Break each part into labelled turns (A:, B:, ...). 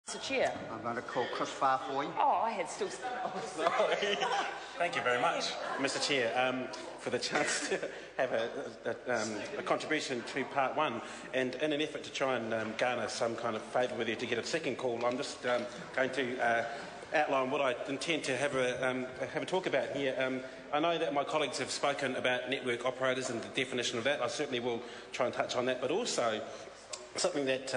A: Mr. Chair.
B: I'm going to call Chris Farr for you.
A: Oh, I had still...
C: Sorry. Thank you very much, Mr. Chair, for the chance to have a contribution to part one. And in an effort to try and garner some kind of favour with you to get a second call, I'm just going to outline what I intend to have a talk about here. I know that my colleagues have spoken about network operators and the definition of that. I certainly will try and touch on that, but also something that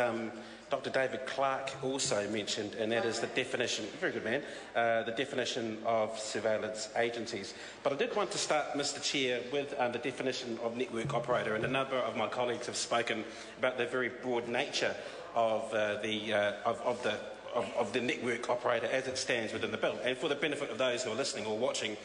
C: Dr. David Clark also mentioned, and that is the definition, very good man, the definition of surveillance agencies. But I did want to start, Mr. Chair, with the definition of network operator, and a number of my colleagues have spoken about the very broad nature of the network operator as it stands within the bill. And for the benefit of those who are listening or watching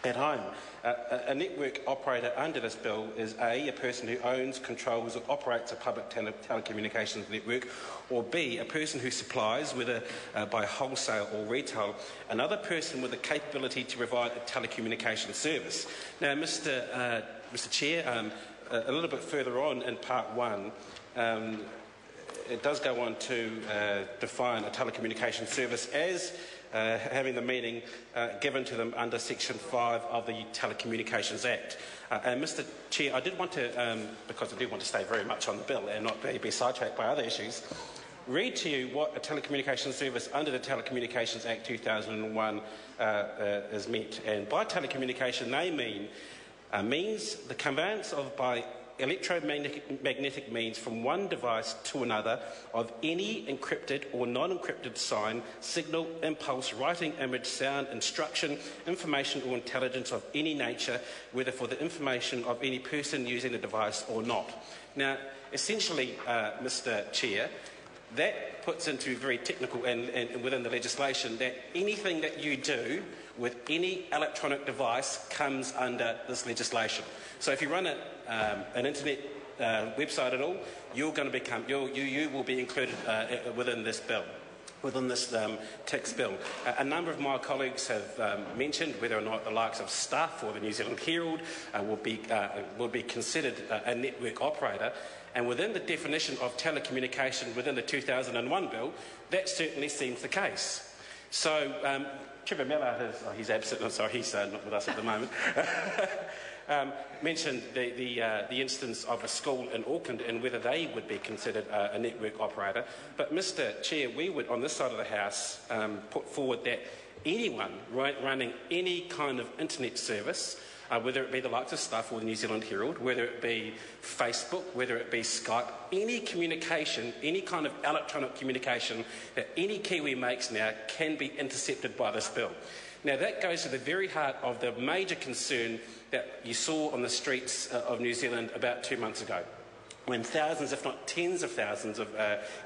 C: at home, a network operator under this bill is A, a person who owns, controls or operates a public telecommunications network, or B, a person who supplies, whether by wholesale or retail, another person with the capability to provide a telecommunications service. Now, Mr. Chair, a little bit further on in part one, it does go on to define a telecommunications service as having the meaning given to them under Section 5 of the Telecommunications Act. And Mr. Chair, I did want to, because I do want to stay very much on the bill and not be sidetracked by other issues, read to you what a telecommunications service under the Telecommunications Act 2001 is meant. And by telecommunication, they means the conveyance of by electromagnetic means from one device to another of any encrypted or non-encrypted sign, signal, impulse, writing, image, sound, instruction, information or intelligence of any nature, whether for the information of any person using the device or not. Now, essentially, Mr. Chair, that puts into very technical and within the legislation that anything that you do with any electronic device comes under this legislation. So if you run an internet website at all, you're going to you will be included within this bill. Within this tax bill. A number of my colleagues have mentioned whether or not the likes of Stuff or the New Zealand Herald will be considered a network operator. And within the definition of telecommunication within the 2001 bill, that certainly seems the case. So Trevor Mallard, he's absent, I'm sorry, he's not with us at the moment, mentioned the instance of a school in Auckland and whether they would be considered a network operator. But Mr. Chair, we would on this side of the House put forward that anyone running any kind of internet service, whether it be the likes of Stuff or the New Zealand Herald, whether it be Facebook, whether it be Skype, any communication, any kind of electronic communication that any Kiwi makes now can be intercepted by this bill. Now that goes to the very heart of the major concern that you saw on the streets of New Zealand about 2 months ago, when thousands, if not tens of thousands of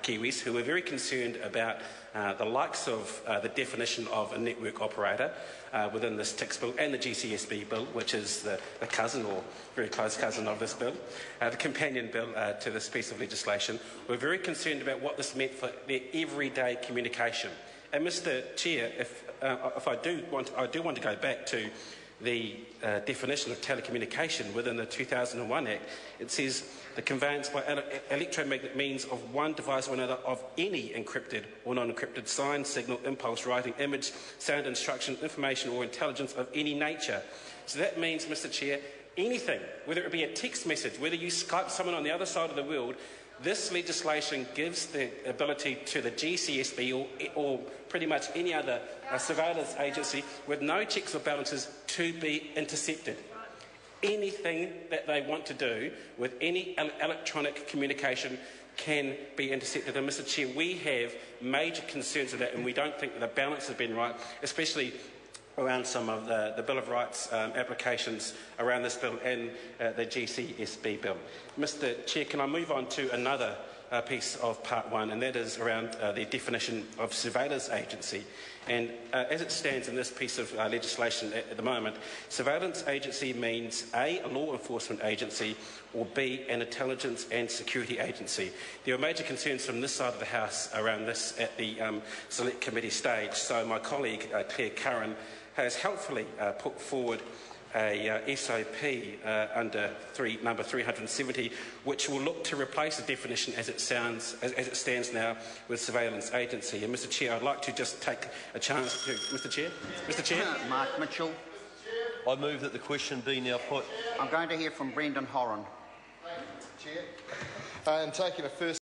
C: Kiwis who were very concerned about the likes of the definition of a network operator within this tax bill and the GCSB bill, which is the cousin or very close cousin of this bill, the companion bill to this piece of legislation, were very concerned about what this meant for their everyday communication. And Mr. Chair, if I do want to go back to the definition of telecommunication within the 2001 Act, it says the conveyance by electromagnetic means of one device or another of any encrypted or non-encrypted sign, signal, impulse, writing, image, sound, instruction, information or intelligence of any nature. So that means, Mr. Chair, anything, whether it be a text message, whether you Skype someone on the other side of the world, this legislation gives the ability to the GCSB or pretty much any other surveillance agency with no checks or balances to be intercepted. Anything that they want to do with any electronic communication can be intercepted. And Mr. Chair, we have major concerns with that, and we don't think that the balance has been right, especially around some of the Bill of Rights applications around this bill and the GCSB bill. Mr. Chair, can I move on to another piece of part one, and that is around the definition of surveillance agency. And as it stands in this piece of legislation at the moment, surveillance agency means A, a law enforcement agency, or B, an intelligence and security agency. There are major concerns from this side of the House around this at the select committee stage, so my colleague Claire Curran has helpfully put forward a SOP under number 370, which will look to replace the definition as it stands now with surveillance agency. And Mr. Chair, I'd like to just take a chance to, Mr. Chair.
B: Mark Mitchell.
A: I move that the question be now put.
B: I'm going to hear from Brendan Horan.
D: Chair. I'm taking a first